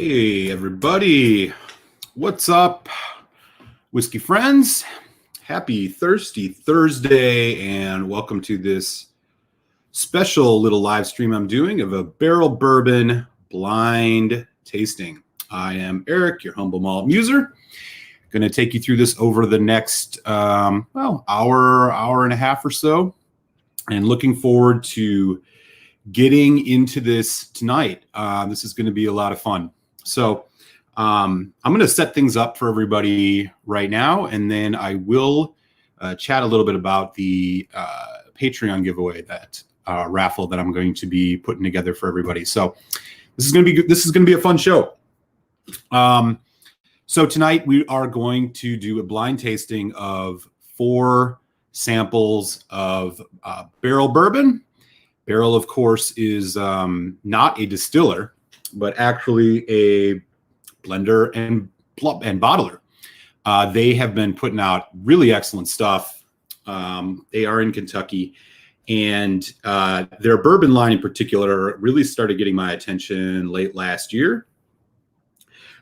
Hey everybody, what's up, whiskey friends? Happy Thirsty Thursday and welcome to this special little live stream I'm doing of a barrel bourbon blind tasting. I am Erik, your humble malt muser. Going to take you through this over the next hour and a half or so, and looking forward to getting into this tonight. This is going to be a lot of fun. So I'm going to set things up for everybody right now, and then I will chat a little bit about the Patreon giveaway, that raffle that I'm going to be putting together for everybody. So this is going to be a fun show. So tonight we are going to do a blind tasting of 4 samples of Barrell bourbon. Barrell, of course, is not a distiller, but actually a blender and bottler. They have been putting out really excellent stuff. They are in Kentucky, and their bourbon line in particular really started getting my attention late last year.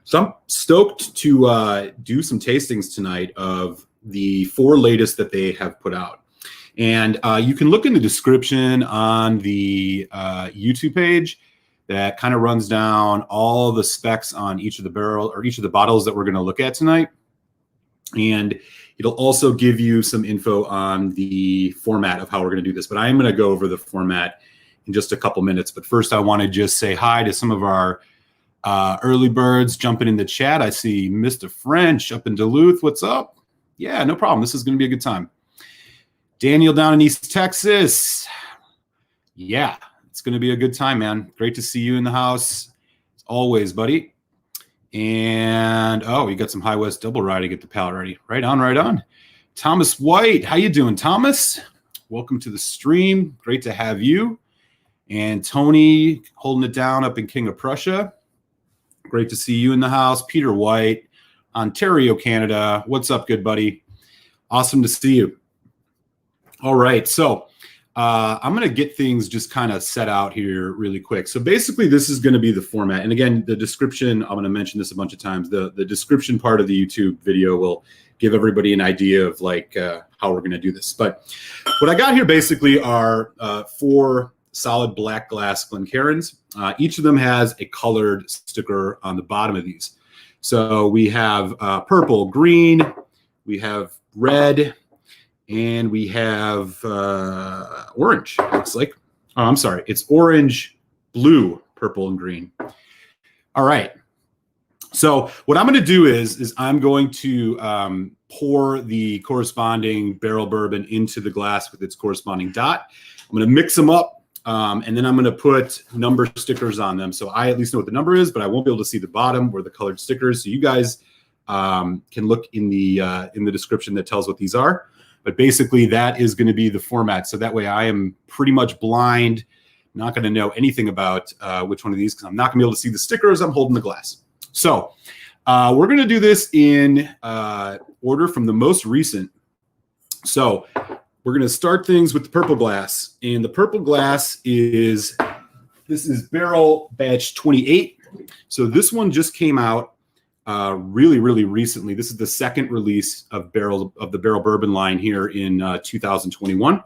So I'm stoked to do some tastings tonight of the 4 latest that they have put out. And you can look in the description on the YouTube page that kind of runs down all the specs on each of the barrel or each of the bottles that we're going to look at tonight. And it'll also give you some info on the format of how we're going to do this. But I am going to go over the format in just a couple minutes. But first, I want to just say hi to some of our early birds jumping in the chat. I see Mr. French up in Duluth. What's up? Yeah, no problem. This is going to be a good time. Daniel down in East Texas. Yeah, it's going to be a good time, man. Great to see you in the house. As always, buddy. And, oh, you got some High West double rye to get the palate ready. Right on, right on. Thomas White, how you doing, Thomas? Welcome to the stream. Great to have you. And Tony holding it down up in King of Prussia. Great to see you in the house. Peter White, Ontario, Canada. What's up, good buddy? Awesome to see you. All right, so I'm going to get things just kind of set out here really quick. So basically, this is going to be the format. And again, the description, I'm going to mention this a bunch of times. The description part of the YouTube video will give everybody an idea of like how we're going to do this. But what I got here basically are 4 solid black glass Glencairns. Each of them has a colored sticker on the bottom of these. So we have purple, green, we have red, and we have orange, it looks like. Oh, I'm sorry. It's orange, blue, purple, and green. All right. So what I'm going to do is I'm going to pour the corresponding barrel bourbon into the glass with its corresponding dot. I'm going to mix them up, and then I'm going to put number stickers on them. So I at least know what the number is, but I won't be able to see the bottom or the colored stickers. So you guys can look in the description that tells what these are. But basically, that is going to be the format. So that way I am pretty much blind, not going to know anything about which one of these, because I'm not going to be able to see the stickers. I'm holding the glass. So we're going to do this in order from the most recent. So we're going to start things with the purple glass. And the purple glass is Barrell Batch 28. So this one just came out really recently. This is the second release of the Barrell bourbon line here in 2021.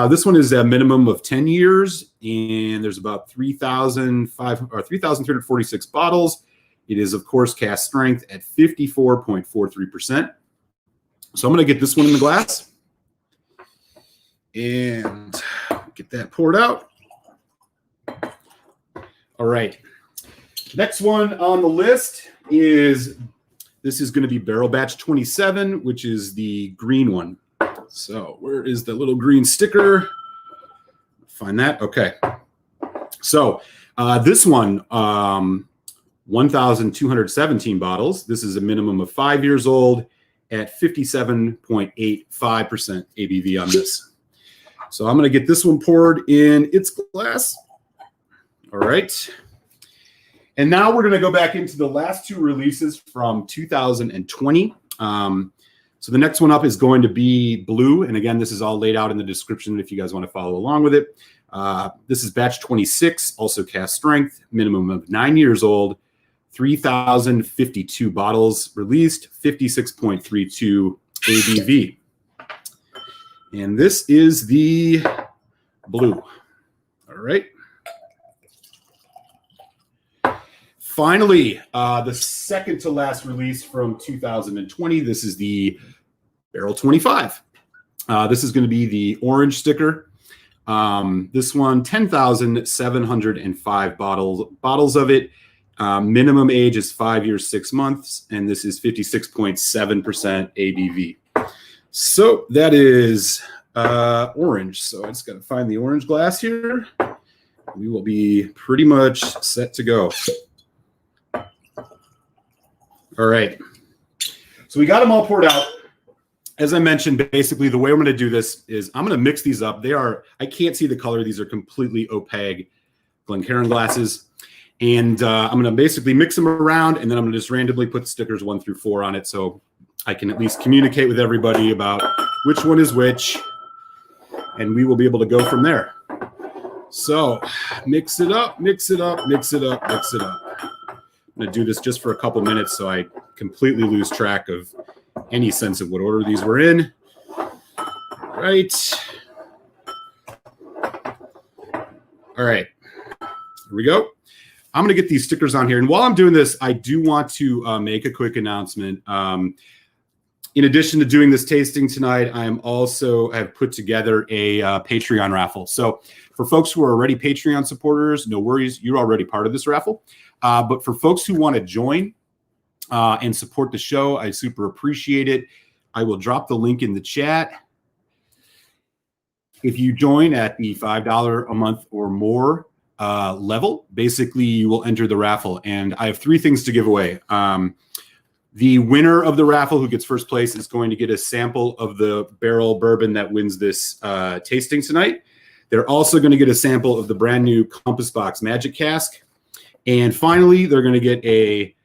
This one is a minimum of 10 years, and there's about 3,346 bottles. It is, of course, cask strength at 54.43%. So I'm going to get this one in the glass and get that poured out. All right. Next one on the list is going to be Barrell Batch 27, which is the green one. So where is the little green sticker? Find that. Okay. So this one, 1,217 bottles. This is a minimum of 5 years old at 57.85% ABV on this. So I'm going to get this one poured in its glass. All right. And now we're going to go back into the last 2 releases from 2020. So the next one up is going to be blue. And again, this is all laid out in the description if you guys want to follow along with it. This is batch 26, also cask strength, minimum of 9 years old 3,052 bottles released, 56.32 ABV. And this is the blue. All right. Finally, the second to last release from 2020. This is the Barrell 25. This is going to be the orange sticker. This one, 10,705 bottles of it. Minimum age is 5 years, 6 months, and this is 56.7% ABV. So that is orange. So I just got to find the orange glass here. We will be pretty much set to go. All right. So we got them all poured out. As I mentioned, basically the way I'm going to do this is I'm going to mix these up. I can't see the color. These are completely opaque Glencairn glasses. And I'm going to basically mix them around, and then I'm going to just randomly put stickers 1 through 4 on it so I can at least communicate with everybody about which one is which, and we will be able to go from there. So mix it up, mix it up, mix it up, mix it up. I'm going to do this just for a couple minutes so I completely lose track of any sense of what order these were in. All right. All right. Here we go. I'm going to get these stickers on here. And while I'm doing this, I do want to make a quick announcement. In addition to doing this tasting tonight, I have put together a Patreon raffle. So for folks who are already Patreon supporters, no worries, you're already part of this raffle. But for folks who want to join and support the show, I super appreciate it. I will drop the link in the chat. If you join at the $5 a month or more level, basically you will enter the raffle. And I have 3 things to give away. The winner of the raffle, who gets first place, is going to get a sample of the Barrell bourbon that wins this tasting tonight. They're also going to get a sample of the brand new Compass Box Magic Cask. And finally, they're going to get a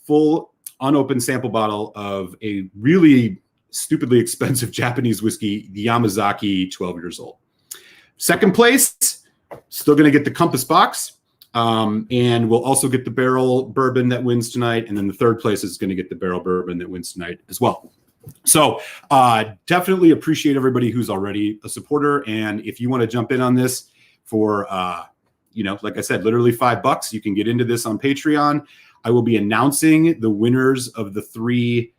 full unopened sample bottle of a really stupidly expensive Japanese whiskey, the Yamazaki, 12 years old. Second place, still going to get the Compass Box. And we'll also get the Barrell bourbon that wins tonight. And then the third place is going to get the Barrell bourbon that wins tonight as well. So definitely appreciate everybody who's already a supporter. And if you want to jump in on this for, like I said, literally $5, you can get into this on Patreon. I will be announcing the winners of the 3,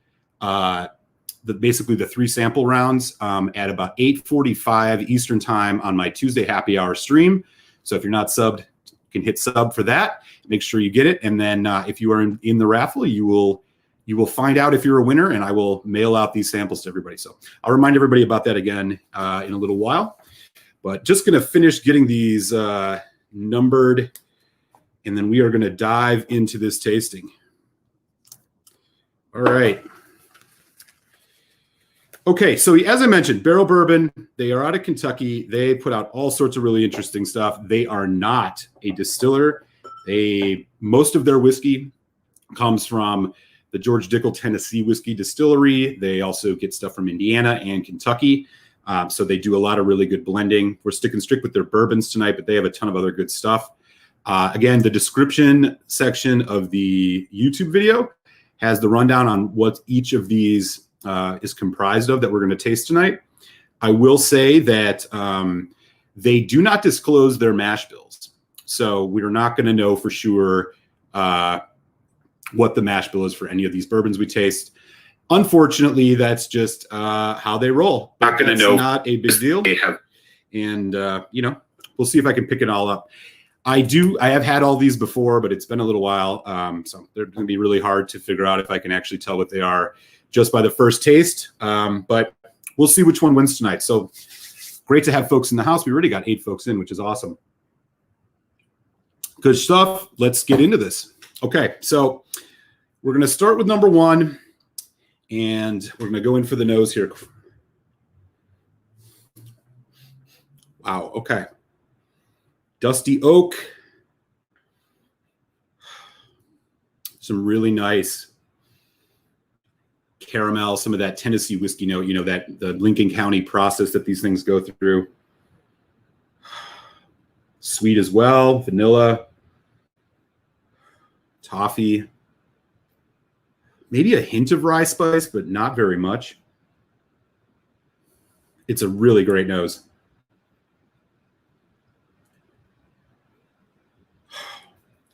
basically the 3 sample rounds at about 8:45 Eastern time on my Tuesday happy hour stream. So if you're not subbed, you can hit sub for that. Make sure you get it. And then if you are in the raffle, you will find out if you're a winner, and I will mail out these samples to everybody. So I'll remind everybody about that again in a little while. But just going to finish getting these numbered, and then we are going to dive into this tasting. All right. Okay, so as I mentioned, Barrell Bourbon, they are out of Kentucky. They put out all sorts of really interesting stuff. They are not a distiller. Most of their whiskey comes from the George Dickel Tennessee Whiskey Distillery. They also get stuff from Indiana and Kentucky. So they do a lot of really good blending. We're sticking strict with their bourbons tonight, but they have a ton of other good stuff. Again, the description section of the YouTube video has the rundown on what each of these is comprised of that we're going to taste tonight. I will say that they do not disclose their mash bills. So we're not going to know for sure what the mash bill is for any of these bourbons we taste. Unfortunately, that's just how they roll. Not going to know. Not a big deal. And, we'll see if I can pick it all up. I have had all these before, but it's been a little while. So they're going to be really hard to figure out if I can actually tell what they are just by the first taste. But we'll see which one wins tonight. So great to have folks in the house. We already got 8 folks in, which is awesome. Good stuff. Let's get into this. Okay, so we're going to start with number 1, and we're going to go in for the nose here. Wow, okay. Dusty oak. Some really nice caramel, some of that Tennessee whiskey note, that the Lincoln County process that these things go through. Sweet as well, vanilla. toffee, maybe a hint of rye spice, but not very much. It's a really great nose.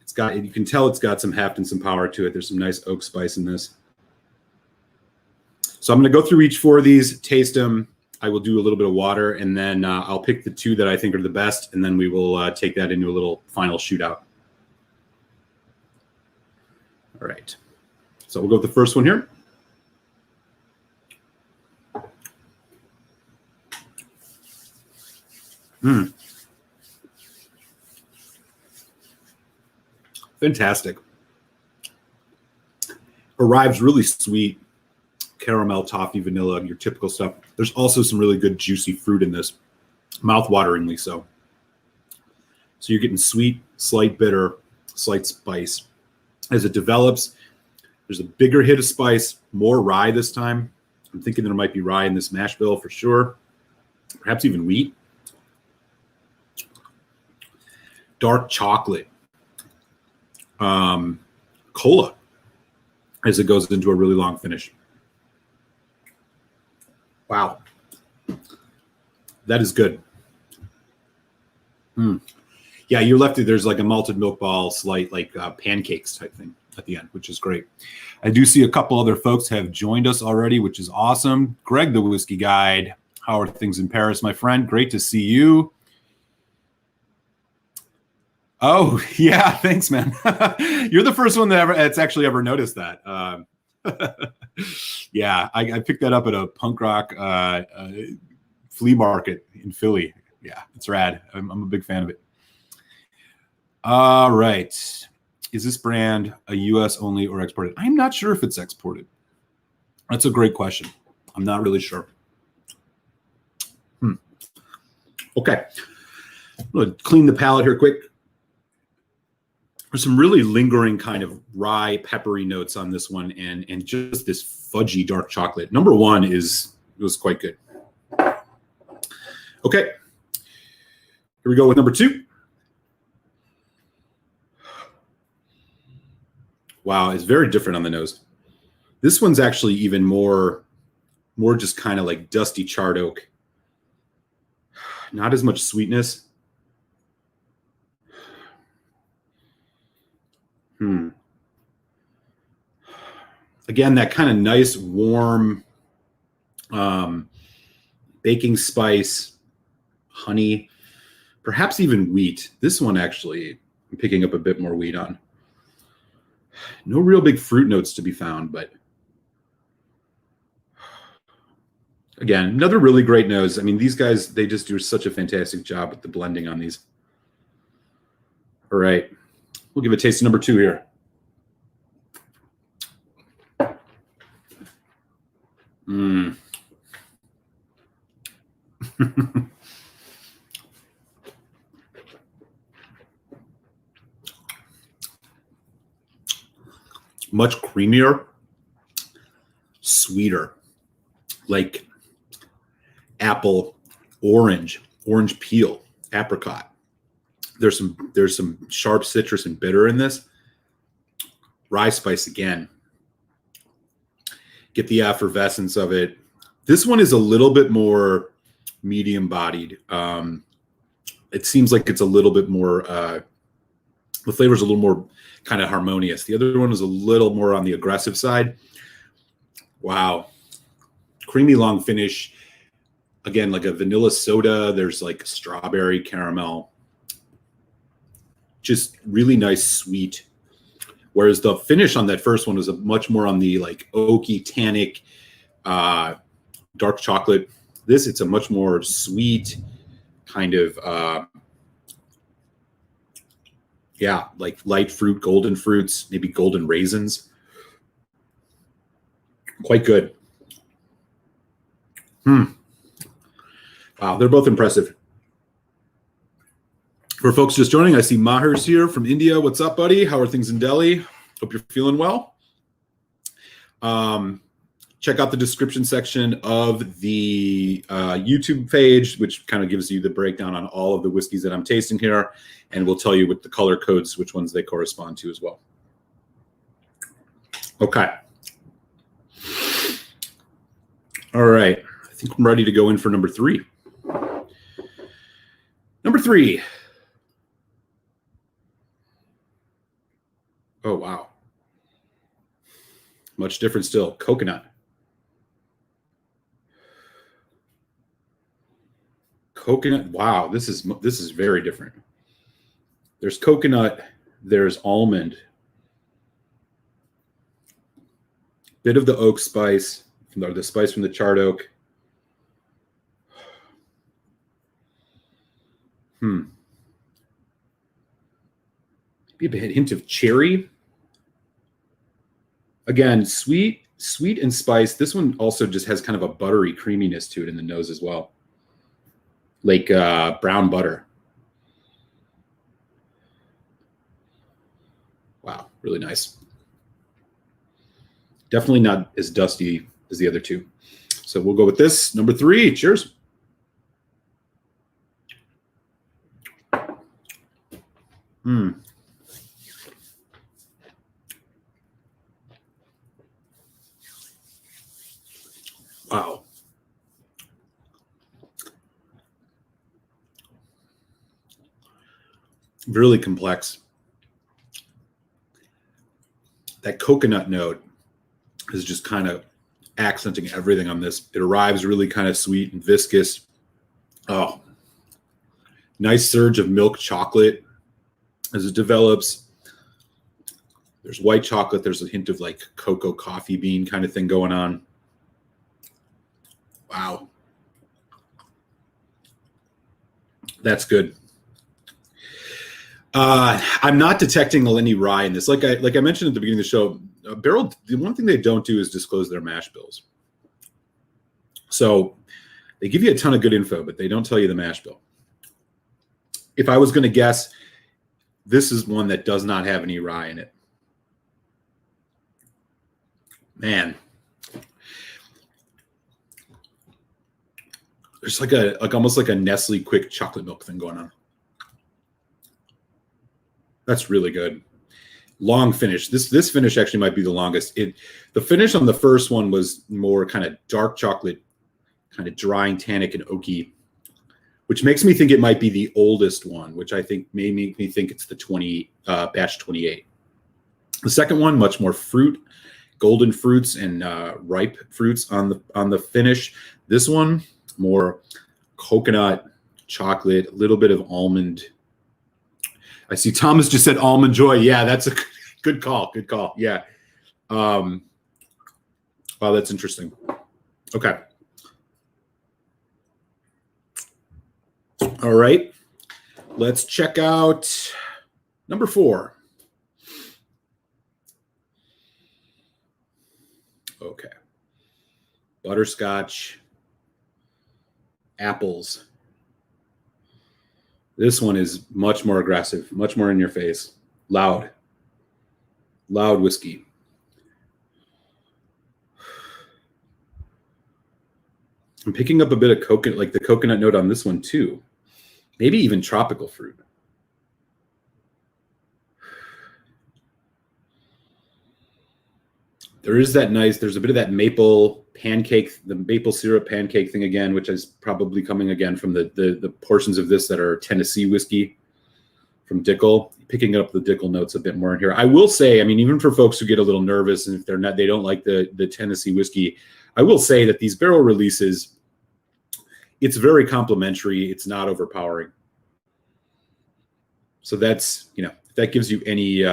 It's got, you can tell it's got some heft and some power to it. There's some nice oak spice in this. So I'm going to go through each four of these, taste them. I will do a little bit of water, and then I'll pick the two that I think are the best, and then we will take that into a little final shootout. All right. So we'll go with the first one here. Fantastic. Arrives really sweet. Caramel, toffee, vanilla, your typical stuff. There's also some really good juicy fruit in this, mouth-wateringly so. So you're getting sweet, slight bitter, slight spice. As it develops, there's a bigger hit of spice, more rye this time. I'm thinking there might be rye in this mash bill for sure. Perhaps even wheat. Dark chocolate. Cola as it goes into a really long finish. Wow. That is good. Yeah, you're left, there's like a malted milk ball, slight like pancakes type thing at the end, which is great. I do see a couple other folks have joined us already, which is awesome. Greg, the Whiskey Guide. How are things in Paris, my friend? Great to see you. Oh, yeah, thanks, man. You're the first one that's actually ever noticed that. Yeah, I picked that up at a punk rock flea market in Philly. Yeah, it's rad. I'm a big fan of it. All right. Is this brand a U.S. only or exported? I'm not sure if it's exported. That's a great question. I'm not really sure. Okay. I'm going to clean the palate here quick. There's some really lingering kind of rye, peppery notes on this one, and just this fudgy dark chocolate. Number one was quite good. Okay, here we go with number two. Wow, it's very different on the nose. This one's actually even more just kind of like dusty charred oak. Not as much sweetness. Again, that kind of nice, warm baking spice, honey, perhaps even wheat. This one actually, I'm picking up a bit more wheat on. No real big fruit notes to be found, but again, another really great nose. I mean, these guys, they just do such a fantastic job with the blending on these. All right, we'll give a taste of number two here. Much creamier, sweeter, like apple, orange peel, apricot. There's some sharp citrus and bitter in this. Rye spice again. Get the effervescence of it. This one is a little bit more medium bodied. It seems like it's a little bit more, the flavor's a little more kind of harmonious. The other one is a little more on the aggressive side. Wow. Creamy long finish. Again, like a vanilla soda. There's like strawberry caramel. Just really nice sweet. Whereas the finish on that first one was a much more on the like oaky, tannic, dark chocolate. This, it's a much more sweet kind of, yeah, like light fruit, golden fruits, maybe golden raisins. Quite good. Wow, they're both impressive. For folks just joining, I see Maher's here from India. What's up, buddy? How are things in Delhi? Hope you're feeling well. Check out the description section of the YouTube page, which kind of gives you the breakdown on all of the whiskeys that I'm tasting here, and we'll tell you with the color codes which ones they correspond to as well. Okay. All right. I think I'm ready to go in for number 3. Number 3. Oh, wow. Much different still. Coconut. Coconut. Wow, this is very different. There's coconut, there's almond. Bit of the oak spice, the spice from the charred oak. Maybe a hint of cherry. Again, sweet and spice. This one also just has kind of a buttery creaminess to it in the nose as well. Like brown butter. Wow, really nice. Definitely not as dusty as the other two. So we'll go with this. Number 3. Cheers. Wow. Really complex. That coconut note is just kind of accenting everything on this. It arrives really kind of sweet and viscous. Oh, nice surge of milk chocolate as it develops. There's white chocolate. There's a hint of like cocoa coffee bean kind of thing going on. Wow. That's good. I'm not detecting any rye in this. Like I mentioned at the beginning of the show, Barrell, the one thing they don't do is disclose their mash bills. So they give you a ton of good info, but they don't tell you the mash bill. If I was going to guess, this is one that does not have any rye in it. Man. There's like almost like a Nestle quick chocolate milk thing going on. That's really good. Long finish. This finish actually might be the longest. The finish on the first one was more kind of dark chocolate, kind of drying, tannic, and oaky, which makes me think it might be the oldest one, which I think may make me think it's the batch 28. The second one, much more fruit, golden fruits and ripe fruits on the finish. This one, more coconut, chocolate, a little bit of almond. I see Thomas just said almond joy. Yeah, that's a good call. Good call. Yeah. Wow, that's interesting. Okay. All right. Let's check out number 4. Okay. Butterscotch Apples. This one is much more aggressive, much more in your face. Loud whiskey. I'm picking up a bit of coconut, like the coconut note on this one too. Maybe even tropical fruit. There's a bit of that maple pancake, the maple syrup pancake thing again, which is probably coming again from the portions of this that are Tennessee whiskey from Dickel. Picking up the Dickel notes a bit more in here. I will say, I mean, even for folks who get a little nervous and if they don't like the Tennessee whiskey, I will say that these barrel releases, it's very complimentary. It's not overpowering. So that's, that gives you any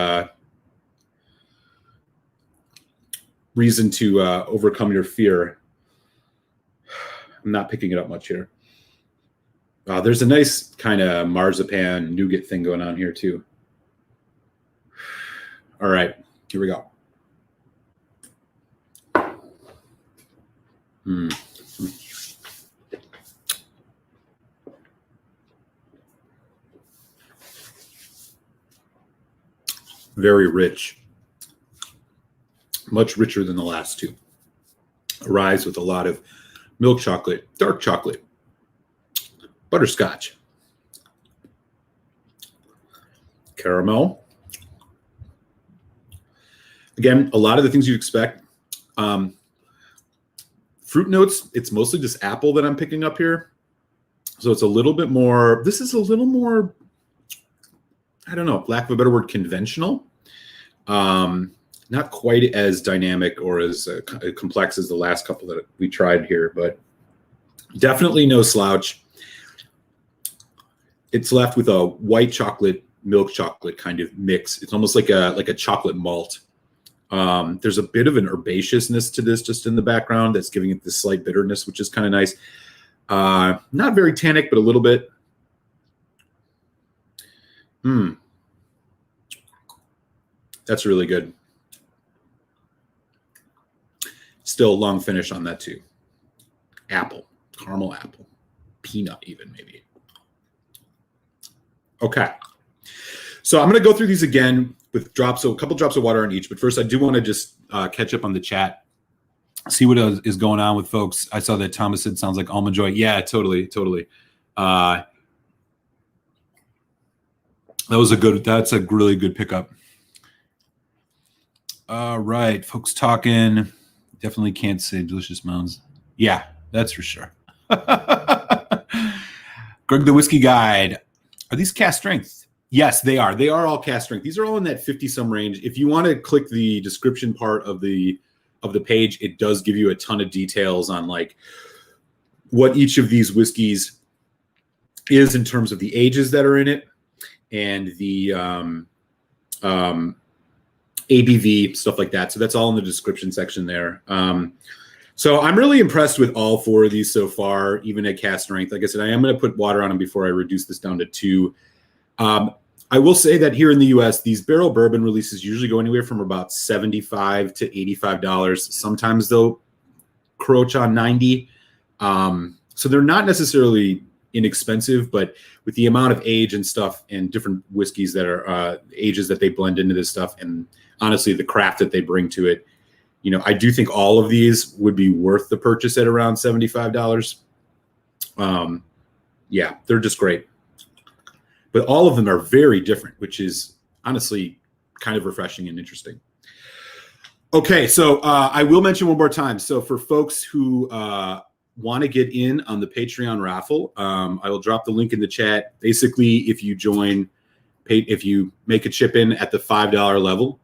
reason to overcome your fear. I'm not picking it up much here. There's a nice kind of marzipan nougat thing going on here too. All right, here we go. Very rich. Much richer than the last two. Arrives with a lot of milk chocolate, dark chocolate, butterscotch, caramel. Again, a lot of the things you expect. Fruit notes, it's mostly just apple that I'm picking up here. So it's a little bit more, this is a little more, I don't know, lack of a better word, conventional. Not quite as dynamic or as complex as the last couple that we tried here, but definitely no slouch. It's left with a white chocolate, milk chocolate kind of mix. It's almost like a chocolate malt. There's a bit of an herbaceousness to this just in the background that's giving it this slight bitterness, which is kind of nice. Not very tannic, but a little bit. That's really good. Still long finish on that too. Apple, caramel apple, peanut even maybe. Okay. So I'm going to go through these again with a couple drops of water on each. But first, I do want to just catch up on the chat, see what is going on with folks. I saw that Thomas said sounds like almond joy. Yeah, totally. That's a really good pickup. All right, folks talking. Definitely can't say delicious mounds. Yeah, that's for sure. Greg the Whiskey Guide. Are these cast strength? Yes, they are. They are all cast strength. These are all in that 50-some range. If you want to click the description part of the page, it does give you a ton of details on like what each of these whiskeys is in terms of the ages that are in it and the ABV, stuff like that. So that's all in the description section there. So I'm really impressed with all four of these so far, even at cast strength. Like I said, I am going to put water on them before I reduce this down to 2. I will say that here in the U.S., these barrel bourbon releases usually go anywhere from about $75 to $85. Sometimes they'll crouch on $90. So they're not necessarily inexpensive, but with the amount of age and stuff and different whiskeys that are ages that they blend into this stuff, and honestly, the craft that they bring to it, you know, I do think all of these would be worth the purchase at around $75. Yeah, they're just great. But all of them are very different, which is honestly kind of refreshing and interesting. Okay, so I will mention one more time. So for folks who want to get in on the Patreon raffle, I will drop the link in the chat. Basically, if you make a chip in at the $5 level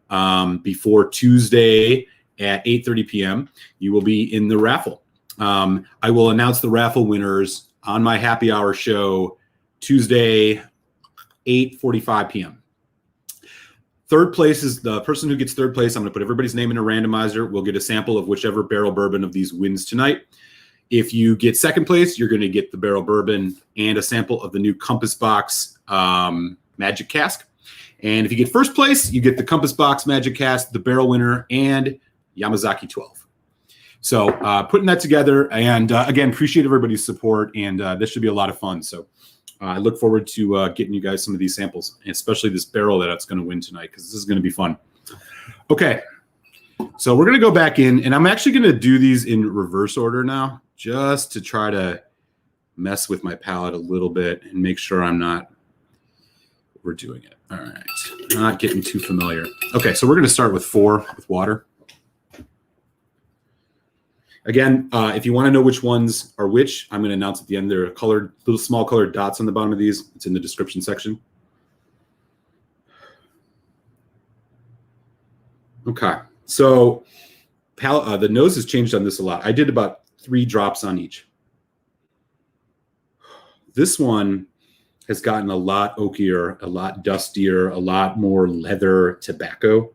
before Tuesday at 8:30 p.m., you will be in the raffle. I will announce the raffle winners on my happy hour show Tuesday, 8:45 p.m. Third place is the person who gets third place. I'm going to put everybody's name in a randomizer. We'll get a sample of whichever barrel bourbon of these wins tonight. If you get second place, you're going to get the barrel bourbon and a sample of the new Compass Box Magic Cask. And if you get first place, you get the Compass Box Magic Cask, the barrel winner, and Yamazaki 12. So putting that together, and again, appreciate everybody's support, and this should be a lot of fun. So I look forward to getting you guys some of these samples, especially this barrel that's going to win tonight, because this is going to be fun. Okay, so we're going to go back in, and I'm actually going to do these in reverse order now, just to try to mess with my palate a little bit and make sure I'm not overdoing it. All right, not getting too familiar. Okay, so we're going to start with 4 with water. Again, if you want to know which ones are which, I'm going to announce at the end. There are colored, little small colored dots on the bottom of these. It's in the description section. Okay, so the nose has changed on this a lot. I did about 3 drops on each. This one has gotten a lot oakier, a lot dustier, a lot more leather tobacco.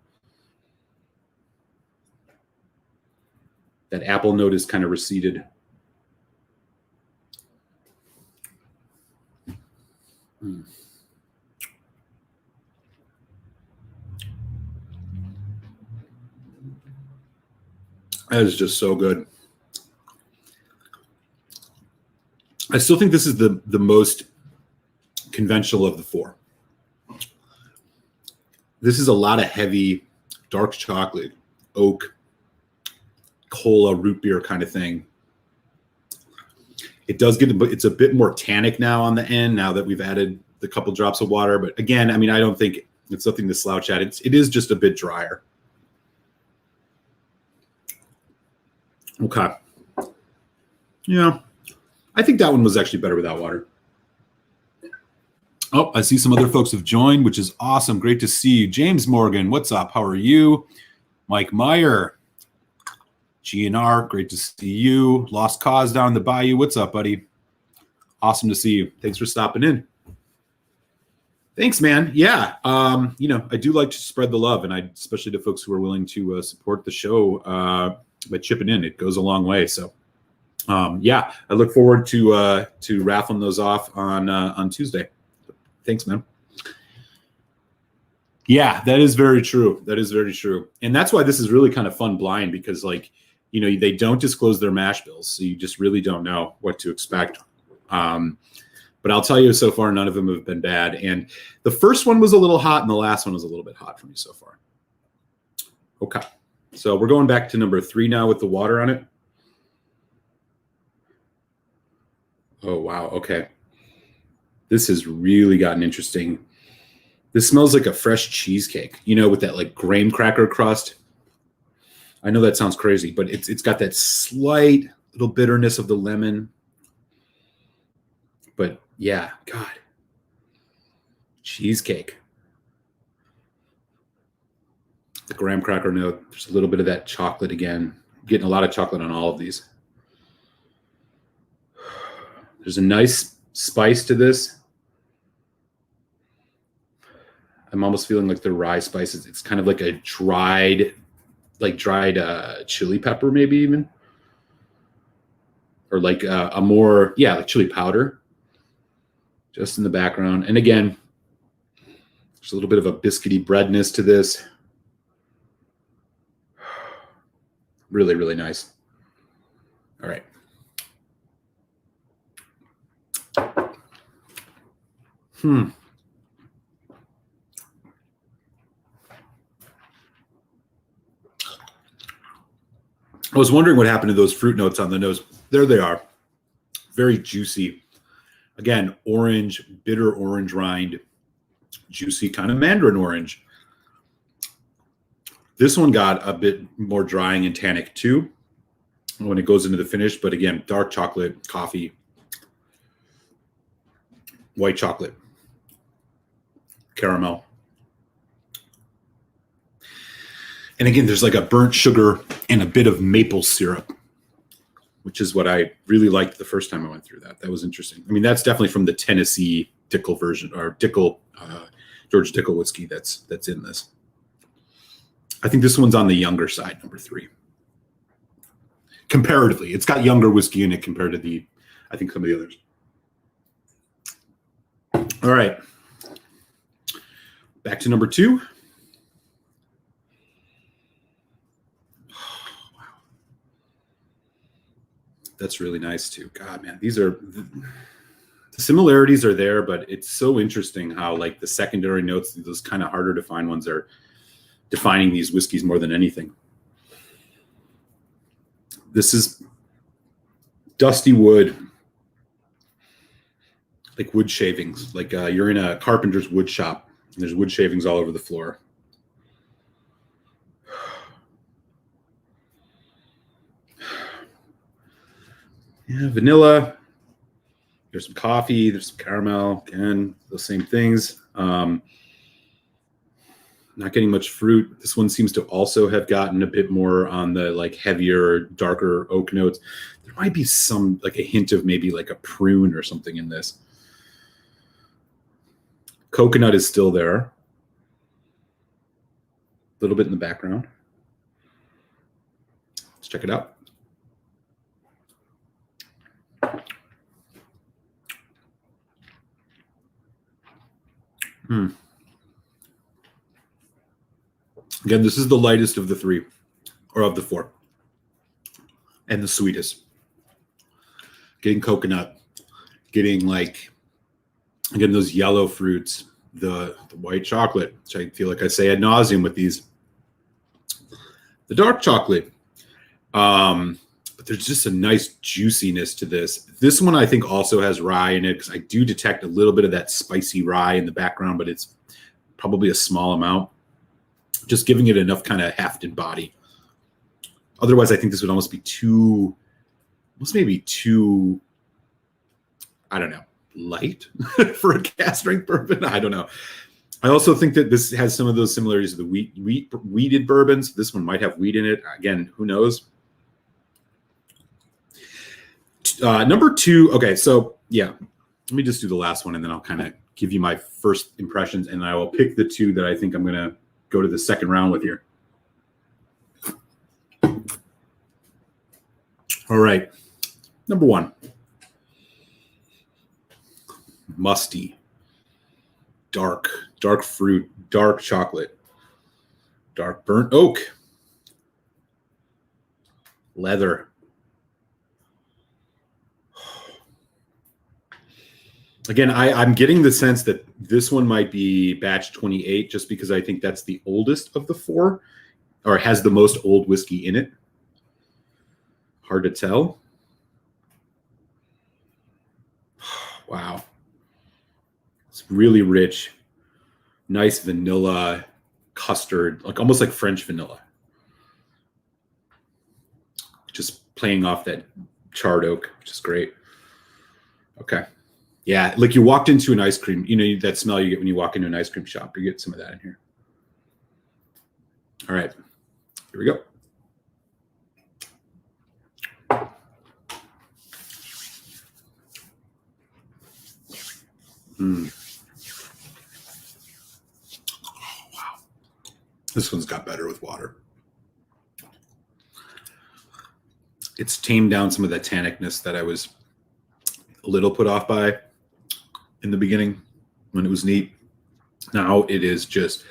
That apple note is kind of receded. That is just so good. I still think this is the most conventional of the 4. This is a lot of heavy, dark chocolate, oak, cola, root beer kind of thing. It does it's a bit more tannic now on the end, now that we've added the couple drops of water. But again, I mean, I don't think it's something to slouch at. It is just a bit drier. Okay. Yeah. I think that one was actually better without water. Oh, I see some other folks have joined, which is awesome. Great to see you. James Morgan, what's up? How are you? Mike Meyer. GNR, great to see you. Lost Cause down in the bayou. What's up, buddy? Awesome to see you. Thanks for stopping in. Thanks, man. Yeah, I do like to spread the love, and especially to folks who are willing to support the show by chipping in. It goes a long way. So, I look forward to raffling those off on Tuesday. Thanks, man. Yeah, that is very true. That is very true. And that's why this is really kind of fun blind, because they don't disclose their mash bills. So you just really don't know what to expect. But I'll tell you, so far, none of them have been bad. And the first one was a little hot and the last one was a little bit hot for me so far. Okay. So we're going back to number 3 now with the water on it. Oh, wow. Okay. This has really gotten interesting. This smells like a fresh cheesecake, with that like graham cracker crust. I know that sounds crazy, but it's got that slight little bitterness of the lemon. But yeah, God, cheesecake. The graham cracker note. There's a little bit of that chocolate again. I'm getting a lot of chocolate on all of these. There's a nice spice to this. I'm almost feeling like the rye spices. It's kind of like a dried chili pepper, maybe even, or like a more, like chili powder, just in the background. And again, there's a little bit of a biscuity breadness to this. Really, really nice. All right. I was wondering what happened to those fruit notes on the nose. There they are. Very juicy. Again, orange, bitter orange rind, juicy, kind of mandarin orange. This one got a bit more drying and tannic too when it goes into the finish. But again, dark chocolate, coffee, white chocolate, caramel. And again, there's like a burnt sugar and a bit of maple syrup, which is what I really liked the first time I went through that. That was interesting. I mean, that's definitely from the Tennessee Dickel version, or George Dickel whiskey that's in this. I think this one's on the younger side, number 3. Comparatively, it's got younger whiskey in it compared to I think some of the others. All right. Back to number 2. That's really nice too. God, man, the similarities are there, but it's so interesting how like the secondary notes, those kind of harder to find ones, are defining these whiskeys more than anything. This is dusty wood, like wood shavings, like you're in a carpenter's wood shop and there's wood shavings all over the floor. Yeah, vanilla. There's some coffee. There's some caramel. Again, those same things. Not getting much fruit. This one seems to also have gotten a bit more on the like heavier, darker oak notes. There might be some like a hint of maybe like a prune or something in this. Coconut is still there. A little bit in the background. Let's check it out. Again, this is the lightest of the 3, or of the 4, and the sweetest. Getting coconut, getting like, again, those yellow fruits, the white chocolate, which I feel like I say ad nauseum with these. The dark chocolate, but there's just a nice juiciness to this. This one I think also has rye in it, because I do detect a little bit of that spicy rye in the background, but it's probably a small amount, just giving it enough kind of heft and body. Otherwise, I think this would almost be too, I don't know, light for a cask strength bourbon. I don't know. I also think that this has some of those similarities to the wheated bourbons. This one might have wheat in it. Again, who knows? Number 2. Okay, so yeah, let me just do the last one, and then I'll kind of give you my first impressions, and I will pick the 2 that I think I'm going to go to the second round with here. All right, number 1. Musty, dark fruit, dark chocolate, dark burnt oak, leather. Again, I'm getting the sense that this one might be batch 28 just because I think that's the oldest of the 4, or has the most old whiskey in it. Hard to tell. Wow. It's really rich. Nice vanilla custard, like almost like French vanilla. Just playing off that charred oak, which is great. Okay. Yeah, like you walked into an ice cream, you know, that smell you get when you walk into an ice cream shop. You get some of that in here. All right, here we go. Wow. This one's got better with water. It's tamed down some of that tannicness that I was a little put off by in the beginning when it was neat. Now it is just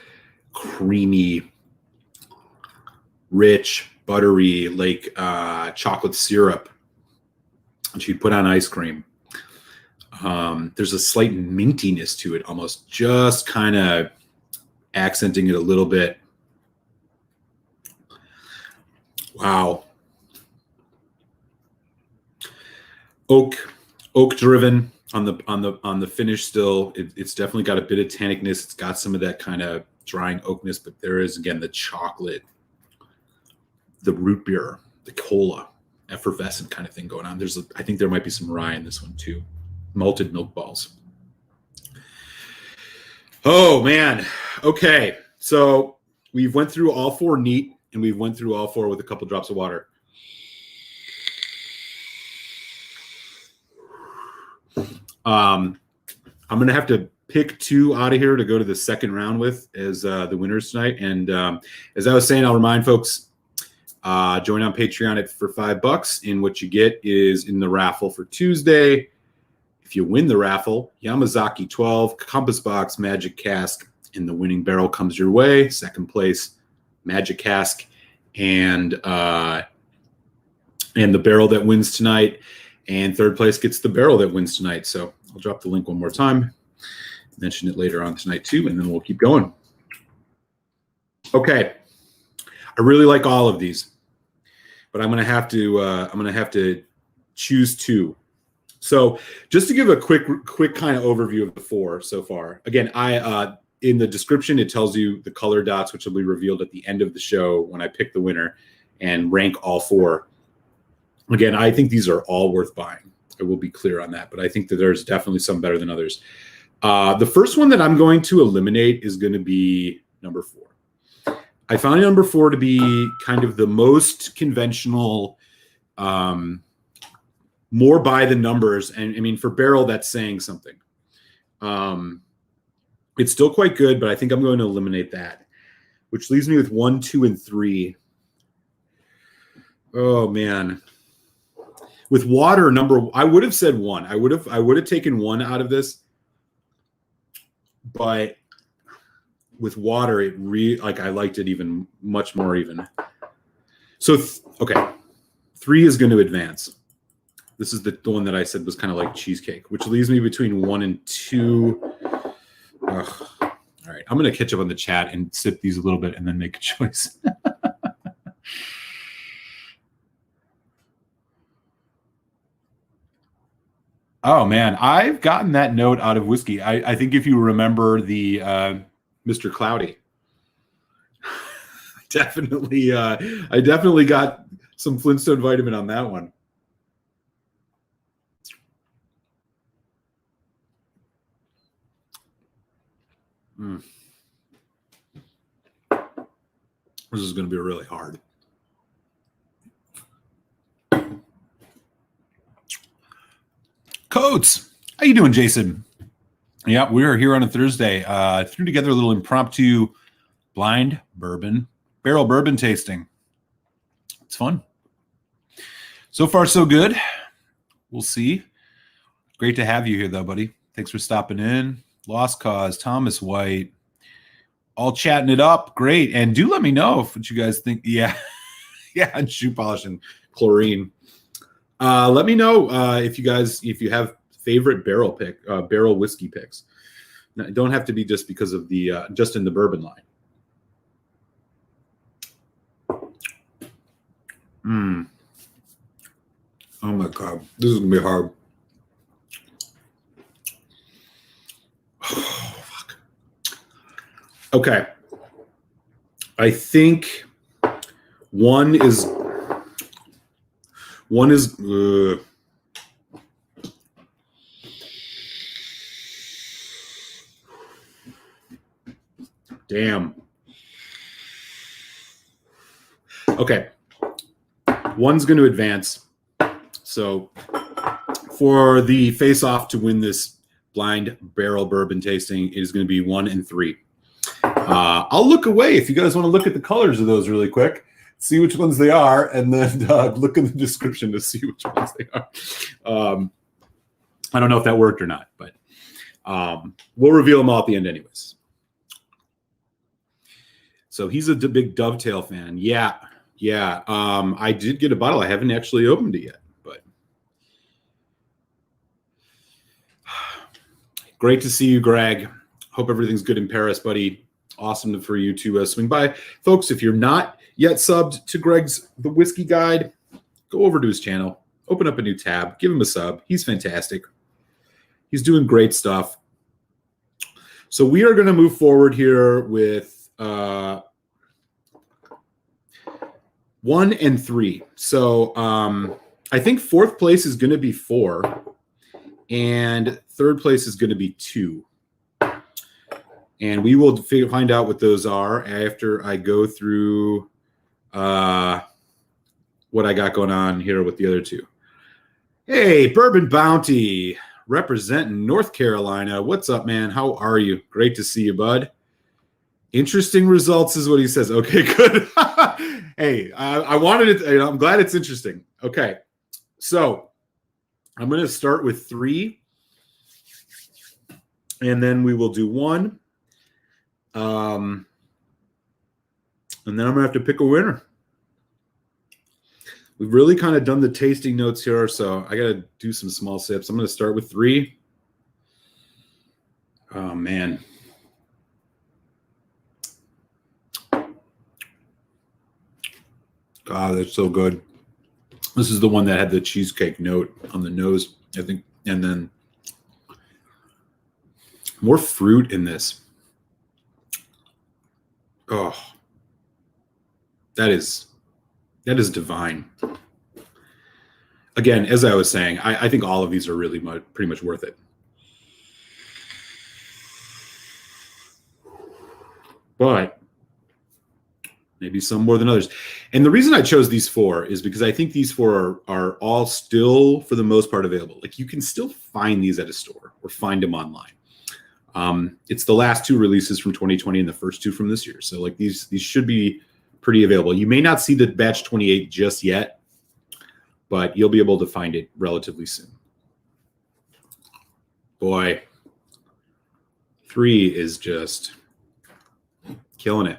creamy, rich, buttery, like chocolate syrup, and she'd put on ice cream. There's a slight mintiness to it, almost just kind of accenting it a little bit. Wow. Oak driven on the finish still. It's definitely got a bit of tannicness. It's got some of that kind of drying oakness, but there is, again, the chocolate, the root beer, the cola, effervescent kind of thing going on. I think there might be some rye in this one too. Malted milk balls. Oh man. Okay. So we've went through all 4 neat, and we've went through all 4 with a couple drops of water. I'm going to have to pick 2 out of here to go to the second round with as the winners tonight. And as I was saying, I'll remind folks, join on Patreon for $5. And what you get is in the raffle for Tuesday. If you win the raffle, Yamazaki 12, Compass Box Magic Cask, and the winning barrel comes your way. Second place, Magic Cask, and the barrel that wins tonight. And third place gets the barrel that wins tonight. So I'll drop the link one more time, mention it later on tonight too, and then we'll keep going. Okay, I really like all of these, but I'm gonna have to choose 2. So just to give a quick kind of overview of the 4 so far. Again, in the description it tells you the color dots, which will be revealed at the end of the show when I pick the winner and rank all 4. Again, I think these are all worth buying. I will be clear on that, but I think that there's definitely some better than others. The first one that I'm going to eliminate is going to be number 4. I found number 4 to be kind of the most conventional, more by the numbers. And I mean, for barrel, that's saying something. It's still quite good, but I think I'm going to eliminate that, which leaves me with 1, 2, and 3. Oh man. With water, I would have said 1. I would have taken 1 out of this, but with water, I liked it even much more even. So okay, 3 is going to advance. This is the one that I said was kind of like cheesecake, which leaves me between 1 and 2. Ugh. All right, I'm going to catch up on the chat and sip these a little bit and then make a choice. Oh man, I've gotten that note out of whiskey. I think if you remember the Mr. Cloudy, I definitely got some Flintstone vitamin on that one. This is going to be really hard. Coates, how you doing, Jason? Yeah, we are here on a Thursday. Threw together a little impromptu blind bourbon, barrel bourbon tasting. It's fun. So far, so good. We'll see. Great to have you here, though, buddy. Thanks for stopping in. Lost Cause, Thomas White, all chatting it up. Great. And do let me know what you guys think. Yeah. Yeah, and shoe polish and chlorine. Let me know if you have favorite barrel whiskey picks. Now, it don't have to be just because of the just in the bourbon line. Oh my God, this is gonna be hard. Oh, fuck. Okay, I think one is. Damn. Okay. One's going to advance. So for the face-off to win this blind barrel bourbon tasting, it is going to be 1 and 3. I'll look away if you guys want to look at the colors of those really quick, see which ones they are, and then look in the description to see which ones they are. I don't know if that worked or not, but we'll reveal them all at the end anyways. So he's a big Dovetail fan. Yeah. I did get a bottle. I haven't actually opened it yet, but great to see you, Greg. Hope everything's good in Paris, buddy. Awesome for you to swing by. Folks, if you're not yet subbed to Greg's The Whiskey Guide, go over to his channel, open up a new tab, give him a sub. He's fantastic. He's doing great stuff. So we are going to move forward here with 1 and 3. So I think 4th place is going to be 4, and 3rd place is going to be 2. And we will find out what those are after I go through what I got going on here with the other 2. Hey, Bourbon Bounty, representing North Carolina. What's up, man? How are you? Great to see you, bud. Interesting results is what he says. Okay, good. Hey, I wanted it. I'm glad it's interesting. Okay, so I'm going to start with 3, and then we will do 1. And then I'm going to have to pick a winner. We've really kind of done the tasting notes here, so I got to do some small sips. I'm going to start with 3. Oh, man. God, that's so good. This is the one that had the cheesecake note on the nose, I think. And then more fruit in this. Oh, that is divine. Again, as I was saying, I think all of these are really pretty much worth it. But maybe some more than others. And the reason I chose these 4 is because I think these 4 are all still, for the most part, available. Like, you can still find these at a store or find them online. It's the last 2 releases from 2020 and the first 2 from this year. So like these should be pretty available. You may not see the batch 28 just yet, but you'll be able to find it relatively soon. Boy, 3 is just killing it.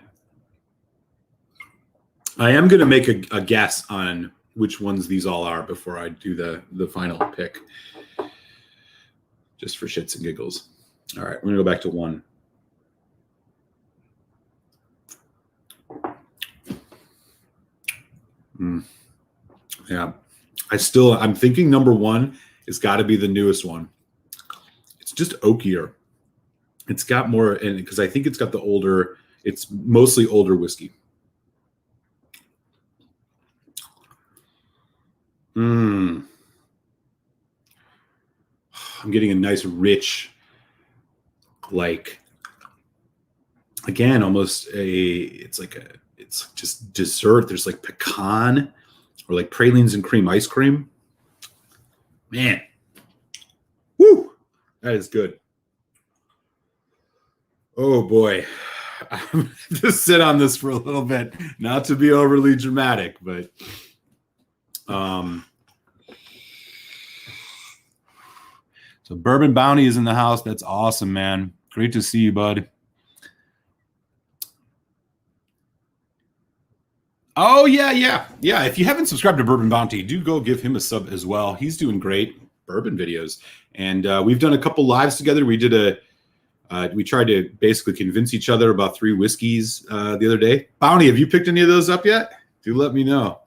I am going to make a guess on which ones these all are before I do the final pick, just for shits and giggles. All right, we're going to go back to 1. Yeah, I'm thinking number 1 has got to be the newest one. It's just oakier. It's got more in it because I think it's got the older, it's mostly older whiskey. I'm getting a nice rich, like, again, almost it's just dessert. There's like pecan or like pralines and cream ice cream. Man, woo, that is good. Oh boy, I'm going to sit on this for a little bit, not to be overly dramatic, but so Bourbon Bounty is in the house. That's awesome, man. Great to see you, bud. Oh, yeah. If you haven't subscribed to Bourbon Bounty, do go give him a sub as well. He's doing great bourbon videos. And we've done a couple lives together. We did we tried to basically convince each other about 3 whiskeys the other day. Bounty, have you picked any of those up yet? Do let me know.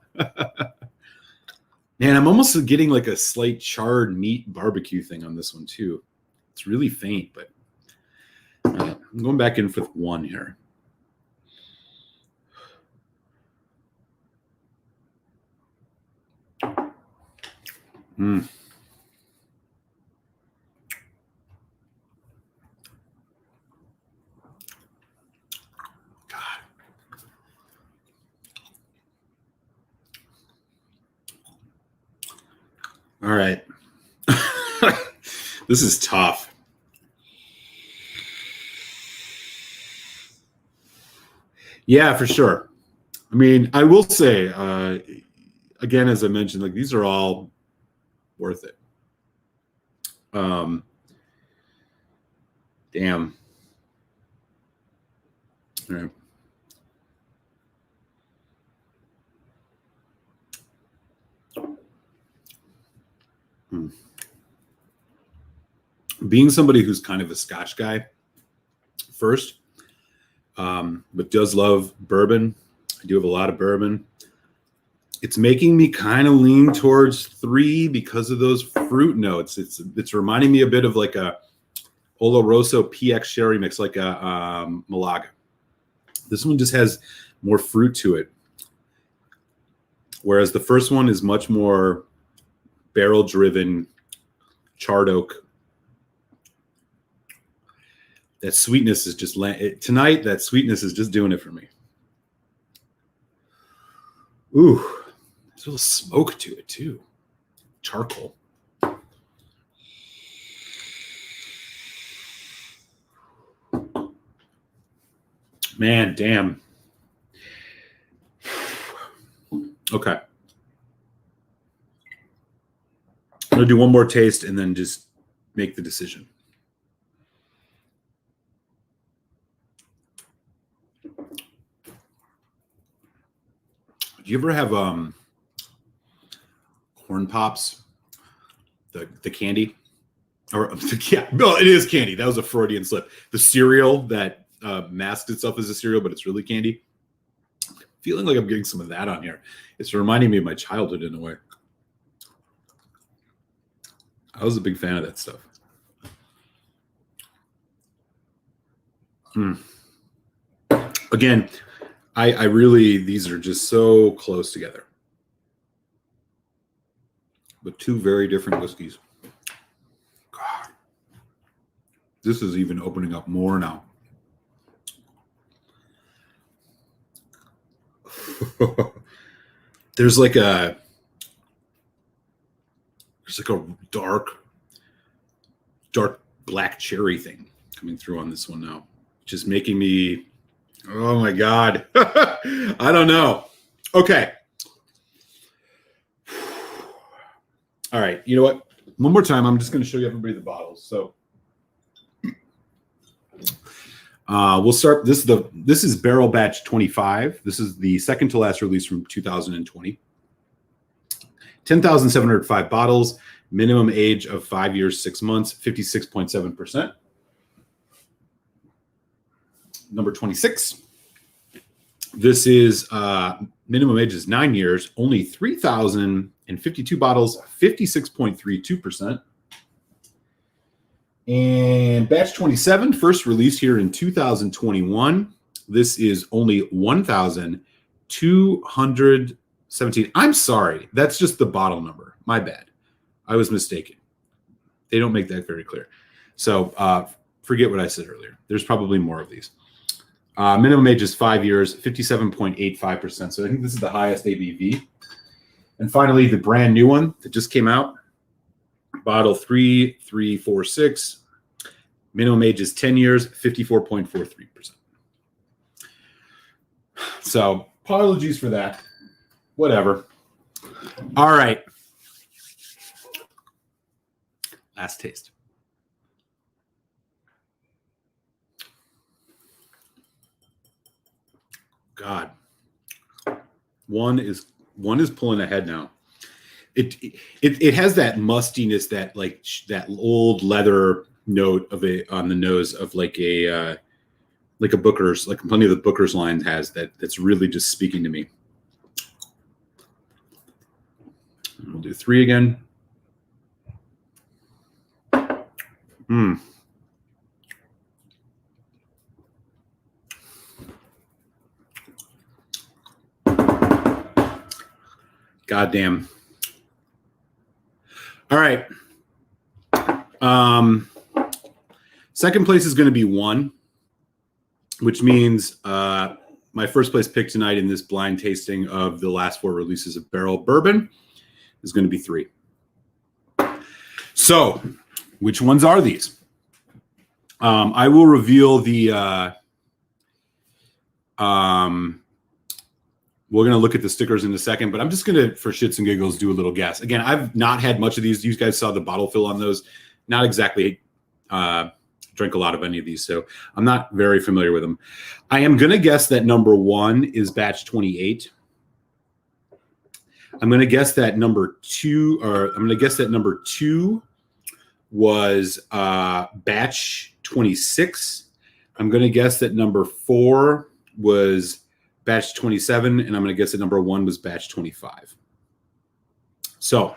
Man, I'm almost getting like a slight charred meat barbecue thing on this one too. It's really faint, but I'm going back in for 1 here. God. All right. This is tough. Yeah, for sure. I mean, I will say, again, as I mentioned, like these are all worth it. Damn. All right. Being somebody who's kind of a Scotch guy first, but does love bourbon. I do have a lot of bourbon. It's making me kind of lean towards 3 because of those fruit notes. It's reminding me a bit of like a Oloroso PX sherry mix, like a Malaga. This one just has more fruit to it, whereas the first one is much more barrel-driven, charred oak. That sweetness is just tonight. That sweetness is just doing it for me. Ooh, there's a little smoke to it too. Charcoal. Man, damn. Okay. I'm gonna do one more taste and then just make the decision. Do you ever have corn pops? The candy? Or yeah, no, it is candy. That was a Freudian slip. The cereal that masks itself as a cereal, but it's really candy. I'm feeling like I'm getting some of that on here. It's reminding me of my childhood in a way. I was a big fan of that stuff. Again, I really, these are just so close together. But 2 very different whiskeys. God. This is even opening up more now. There's like a dark black cherry thing coming through on this one now, just making me, oh my God. I don't know. Okay. All right. You know what? One more time. I'm just going to show you everybody the bottles. So we'll start. This is Barrell Batch 25. This is the second to last release from 2020. 10,705 bottles, minimum age of 5 years, 6 months, 56.7%. Number 26. This is minimum age is 9 years, only 3,052 bottles, 56.32%. And batch 27, first released here in 2021. This is only 1,200 17. I'm sorry. That's just the bottle number. My bad. I was mistaken. They don't make that very clear. So forget what I said earlier. There's probably more of these. Minimum age is 5 years, 57.85%. So I think this is the highest ABV. And finally, the brand new one that just came out, bottle 3346. Minimum age is 10 years, 54.43%. So apologies for that. Whatever. All right. Last taste. God. One is pulling ahead now. It has that mustiness, that like that old leather note of it on the nose of like a Booker's, like plenty of the Booker's line has that's really just speaking to me. We'll do 3 again. Goddamn. All right. Second place is going to be 1, which means my first place pick tonight in this blind tasting of the last 4 releases of Barrell Bourbon is going to be 3. So, which ones are these? I will reveal the we're going to look at the stickers in a second, but I'm just going to, for shits and giggles, do a little guess. Again, I've not had much of these. You guys saw the bottle fill on those. Not exactly drink a lot of any of these, so I'm not very familiar with them. I am going to guess that number 1 is batch 28. I'm going to guess that number 2, or I'm going to guess that number 2 was batch 26. I'm going to guess that number 4 was batch 27, and I'm going to guess that number 1 was batch 25. So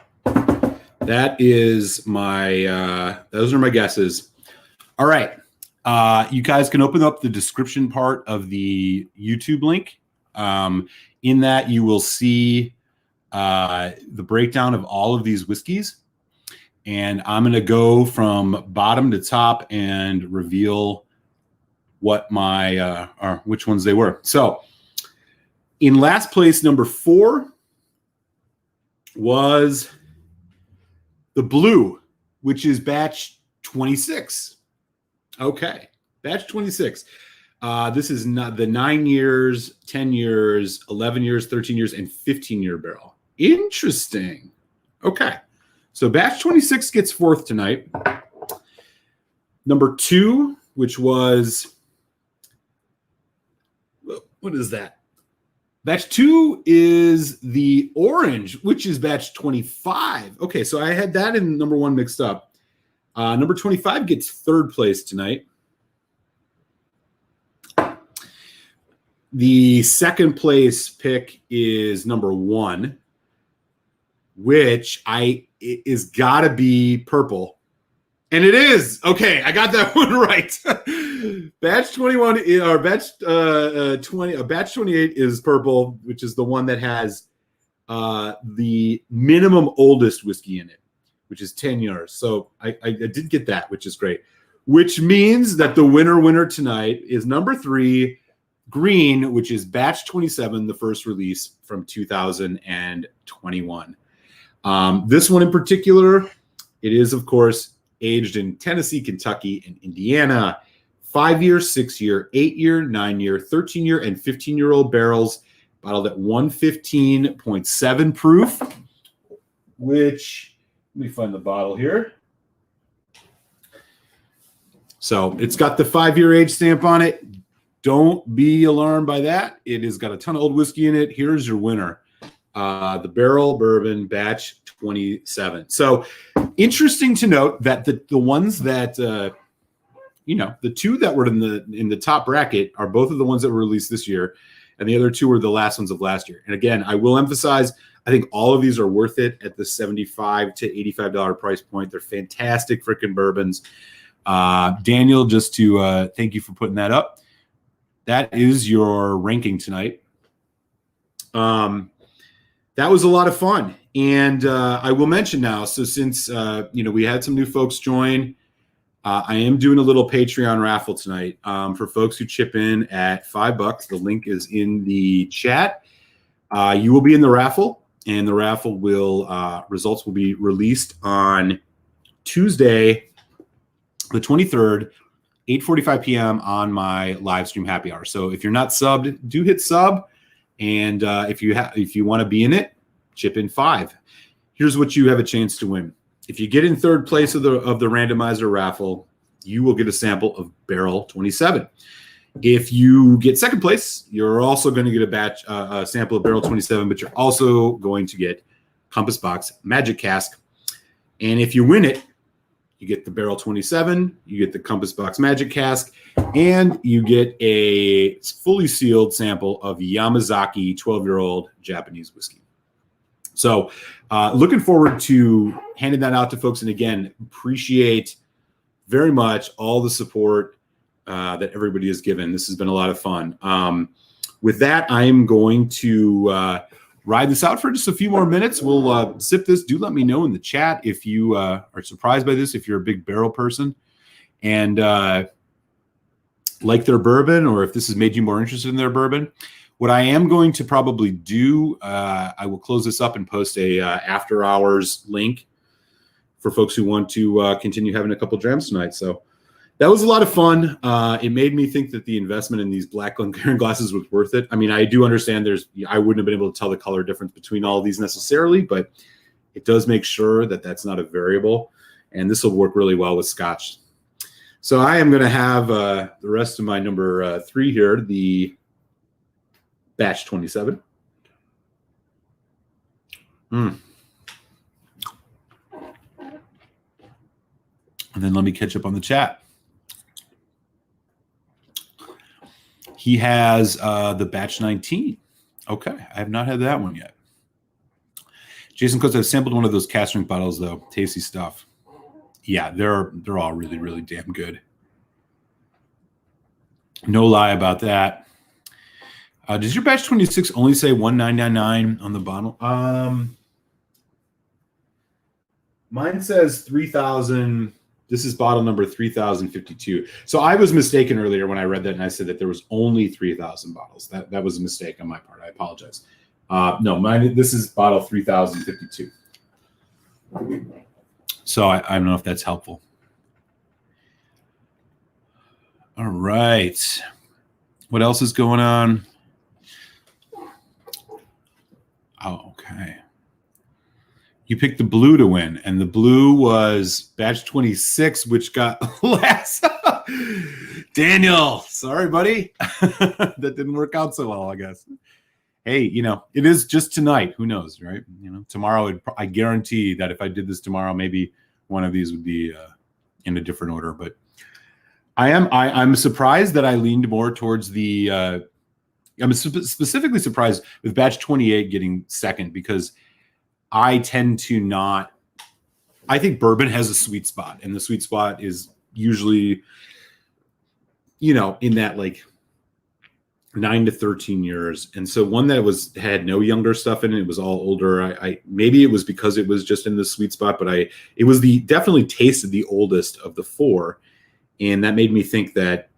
that is my those are my guesses. All right. You guys can open up the description part of the YouTube link. In that, you will see the breakdown of all of these whiskeys. And I'm going to go from bottom to top and reveal what my or which ones they were. So in last place, number 4 was the blue, which is batch 26. Okay, batch 26. This is not the 9 years, 10 years, 11 years, 13 years, and 15-year barrel. Interesting. Okay, so batch 26 gets 4th tonight. Number 2, which was, what is that? Batch 2 is the orange, which is batch 25. Okay, so I had that in number 1 mixed up. Number 25 gets 3rd place tonight. The 2nd place pick is number 1, which is got to be purple. And it is. Okay, I got that one right. Batch 21 or batch 20 batch 28 is purple, which is the one that has the minimum oldest whiskey in it, which is 10 years. So I did get that, which is great. Which means that the winner tonight is number 3, green, which is batch 27, the first release from 2021. This one in particular, it is, of course, aged in Tennessee, Kentucky, and Indiana. 5-year, 6-year, 8-year, 9-year, 13-year, and 15-year-old barrels, bottled at 115.7 proof, which, let me find the bottle here. So it's got the 5-year age stamp on it. Don't be alarmed by that. It has got a ton of old whiskey in it. Here's your winner. The Barrell Bourbon batch 27. So interesting to note that the ones that the 2 that were in the top bracket are both of the ones that were released this year, and the other 2 were the last ones of last year. And again, I will emphasize, I think all of these are worth it at the $75 to $85 price point. They're fantastic freaking bourbons. Daniel, just to thank you for putting that up. That is your ranking tonight. that was a lot of fun. And I will mention now, so since we had some new folks join, I am doing a little Patreon raffle tonight for folks who chip in at $5. The link is in the chat. You will be in the raffle, and the raffle results will be released on Tuesday, the 23rd, 8:45 p.m. on my live stream happy hour. So if you're not subbed, do hit sub, and if you want to be in it, chip in $5. Here's what you have a chance to win. If you get in third place of the randomizer raffle, you will get a sample of Barrell 27. If you get second place, you're also going to get a sample of Barrell 27, but you're also going to get Compass Box Magic Cask. And if you win it, you get the Barrell 27, you get the Compass Box Magic Cask, and you get a fully sealed sample of Yamazaki 12-year-old Japanese whiskey. So looking forward to handing that out to folks. And again, appreciate very much all the support that everybody has given. This has been a lot of fun. With that, I am going to ride this out for just a few more minutes. We'll sip this. Do let me know in the chat if you are surprised by this, if you're a big Barrell person and like their bourbon, or if this has made you more interested in their bourbon. What I am going to probably do, I will close this up and post a after hours link for folks who want to continue having a couple drams tonight. So that was a lot of fun. It made me think that the investment in these black Glencairn glasses was worth it. I mean, I do understand I wouldn't have been able to tell the color difference between all of these necessarily, but it does make sure that that's not a variable. And this will work really well with Scotch. So I am going to have the rest of my number 3 here, the Batch 27. And then let me catch up on the chat. He has the Batch 19. Okay, I have not had that one yet. Jason Coates, I've sampled one of those cast drink bottles, though. Tasty stuff. Yeah, they're all really, really damn good. No lie about that. Does your Batch 26 only say 1999 on the bottle? Mine says 3,000. This is bottle number 3052. So I was mistaken earlier when I read that, and I said that there was only 3,000 bottles. That was a mistake on my part. I apologize. No, mine. This is bottle 3052. So I don't know if that's helpful. All right. What else is going on? Oh, okay. You picked the blue to win, and the blue was Batch 26, which got last. Daniel, sorry, buddy. That didn't work out so well, I guess. Hey, it is just tonight. Who knows, right? Tomorrow, I guarantee that if I did this tomorrow, maybe one of these would be in a different order. But I'm surprised that I leaned more towards the. I'm specifically surprised with Batch 28 getting second, because I tend to not. I think bourbon has a sweet spot, and the sweet spot is usually, in that like 9 to 13 years. And so one that had no younger stuff in it, it was all older. I maybe it was because it was just in the sweet spot, but it was definitely tasted the oldest of the 4, and that made me think that,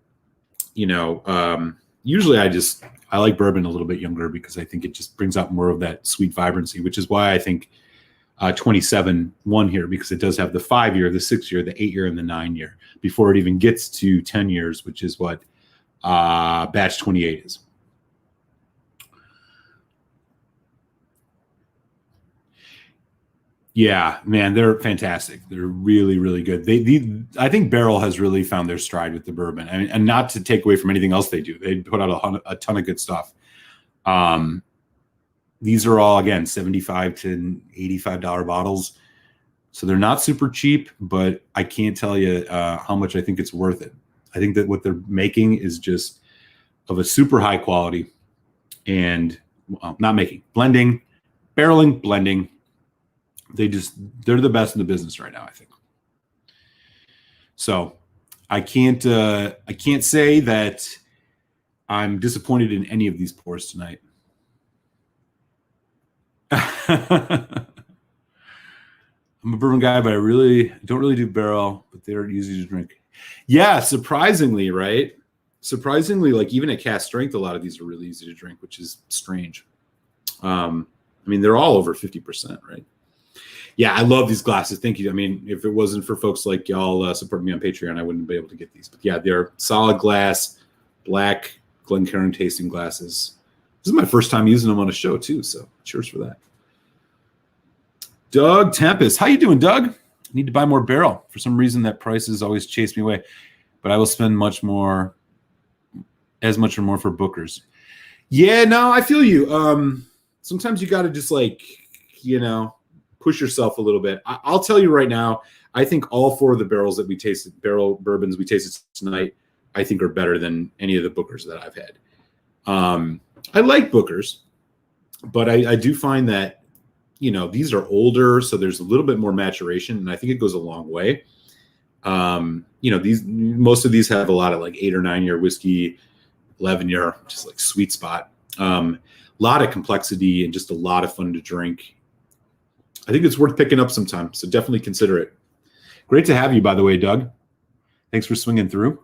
usually I like bourbon a little bit younger, because I think it just brings out more of that sweet vibrancy, which is why I think 27 won here, because it does have the 5-year, the 6-year, the 8-year, and the 9-year before it even gets to 10 years, which is what Batch 28 is. Yeah, man, they're fantastic. They're really, really good. I think Barrell has really found their stride with the bourbon, and not to take away from anything else they do. They put out a ton of good stuff. These are all, again, $75 to $85 bottles, so they're not super cheap. But I can't tell you how much I think it's worth it. I think that what they're making is just of a super high quality, and blending, barreling, blending. They're the best in the business right now, I think. So I can't say that I'm disappointed in any of these pours tonight. I'm a bourbon guy, but I don't really do barrel, but they're easy to drink. Yeah, surprisingly, right? Surprisingly, like even at cask strength, a lot of these are really easy to drink, which is strange. I mean, they're all over 50%, right? Yeah, I love these glasses. Thank you. I mean, if it wasn't for folks like y'all supporting me on Patreon, I wouldn't be able to get these. But yeah, they're solid glass, black Glencairn tasting glasses. This is my first time using them on a show too, so cheers for that. Doug Tempest. How you doing, Doug? I need to buy more barrel. For some reason, that prices always chase me away. But I will spend much more, as much or more for Bookers. Yeah, no, I feel you. Sometimes you got to just push yourself a little bit. I'll tell you right now, I think all four of the barrel bourbons we tasted tonight, I think are better than any of the Bookers that I've had. I like Bookers, but I do find that, these are older, so there's a little bit more maturation, and I think it goes a long way. Most of these have a lot of like 8 or 9 year whiskey, 11-year, just like sweet spot. A lot of complexity and just a lot of fun to drink. I think it's worth picking up sometime, so definitely consider it. Great to have you, by the way, Doug. Thanks for swinging through.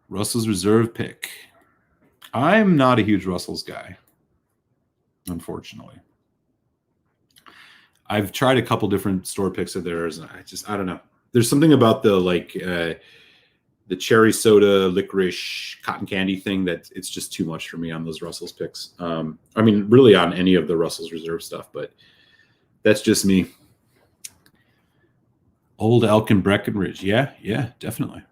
Russell's Reserve pick. I'm not a huge Russell's guy, unfortunately. I've tried a couple different store picks of theirs, and I don't know. There's something about the cherry soda, licorice, cotton candy thing that it's just too much for me on those Russell's picks. I mean, really on any of the Russell's Reserve stuff, but that's just me. Old Elk and Breckenridge. Yeah, definitely.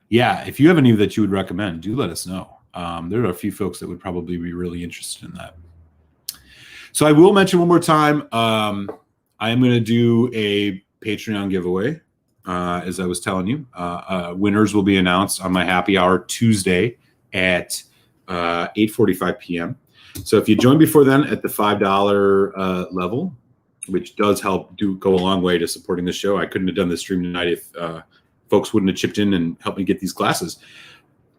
Yeah, if you have any that you would recommend, do let us know. There are a few folks that would probably be really interested in that. So I will mention one more time, I am going to do a Patreon giveaway, as I was telling you. Winners will be announced on my happy hour Tuesday at 8:45 p.m. So if you join before then at the $5 level, which does go a long way to supporting the show. I couldn't have done this stream tonight if folks wouldn't have chipped in and helped me get these glasses.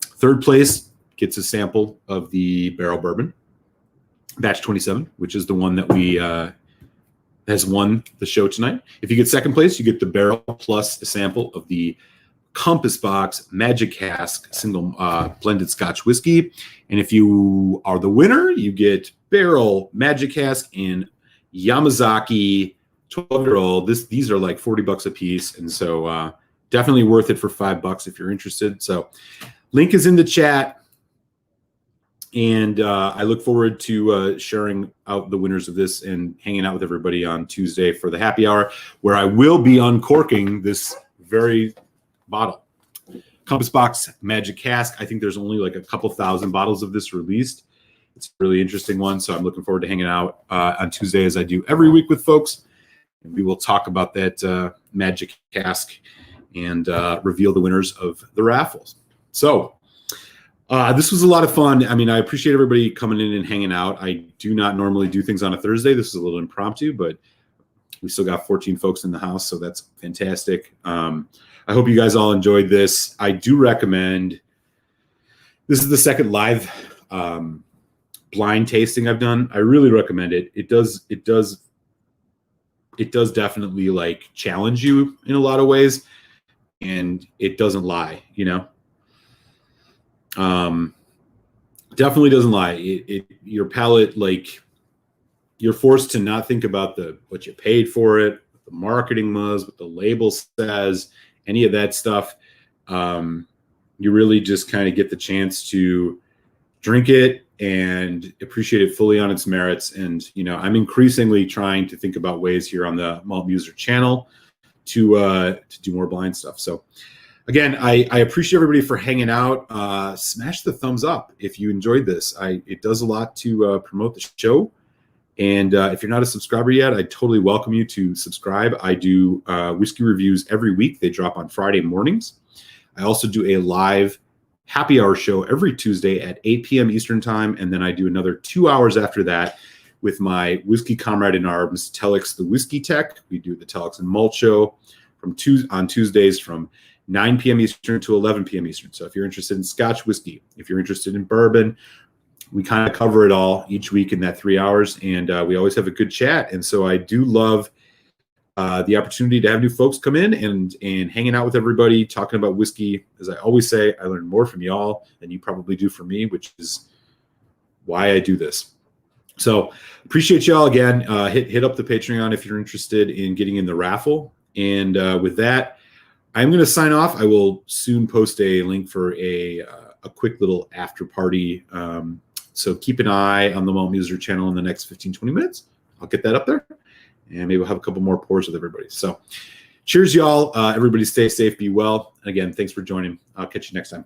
Third place gets a sample of the Barrell Bourbon, batch 27, which is the one that we has won the show tonight. If you get second place, you get the Barrell plus a sample of the Compass Box Magic Cask single blended Scotch whiskey. And if you are the winner, you get Barrell Magic Cask and Yamazaki 12-year-old. These are like $40 a piece, and so definitely worth it for $5 if you're interested. So link is in the chat. And I look forward to sharing out the winners of this and hanging out with everybody on Tuesday for the happy hour, where I will be uncorking this very bottle. Compass Box Magic Cask. I think there's only like a couple thousand bottles of this released. It's a really interesting one, so I'm looking forward to hanging out on Tuesday, as I do every week with folks. And we will talk about that Magic Cask and reveal the winners of the raffles. So this was a lot of fun. I mean, I appreciate everybody coming in and hanging out. I do not normally do things on a Thursday. This is a little impromptu, but we still got 14 folks in the house, so that's fantastic. I hope you guys all enjoyed this. I do recommend, this is the second live blind tasting I've done. I really recommend it. It does definitely like challenge you in a lot of ways, and it doesn't lie, definitely doesn't lie. Your palate, like, you're forced to not think about what you paid for it, what the marketing was, what the label says, any of that stuff. You really just kind of get the chance to drink it and appreciate it fully on its merits. And, I'm increasingly trying to think about ways here on the Malt Muser channel to do more blind stuff. So again, I appreciate everybody for hanging out. Smash the thumbs up if you enjoyed this. It does a lot to promote the show. And if you're not a subscriber yet, I totally welcome you to subscribe. I do whiskey reviews every week. They drop on Friday mornings. I also do a live happy hour show every Tuesday at 8 p.m. Eastern time. And then I do another 2 hours after that with my whiskey comrade in arms, Telex the Whiskey Tech. We do the Telex and Malt show on Tuesdays from 9 p.m. Eastern to 11 p.m. Eastern. So if you're interested in Scotch whiskey, if you're interested in bourbon, we kind of cover it all each week in that 3 hours, and we always have a good chat. And so I do love the opportunity to have new folks come in and hanging out with everybody, talking about whiskey. As I always say, I learn more from y'all than you probably do from me, which is why I do this. So appreciate y'all again. Hit up the Patreon if you're interested in getting in the raffle. And with that, I'm going to sign off. I will soon post a link for a quick little after party. So keep an eye on the Malt Muser channel in the next 15-20 minutes. I'll get that up there, and maybe we'll have a couple more pours with everybody. So cheers, y'all. Everybody stay safe, be well. And again, thanks for joining. I'll catch you next time.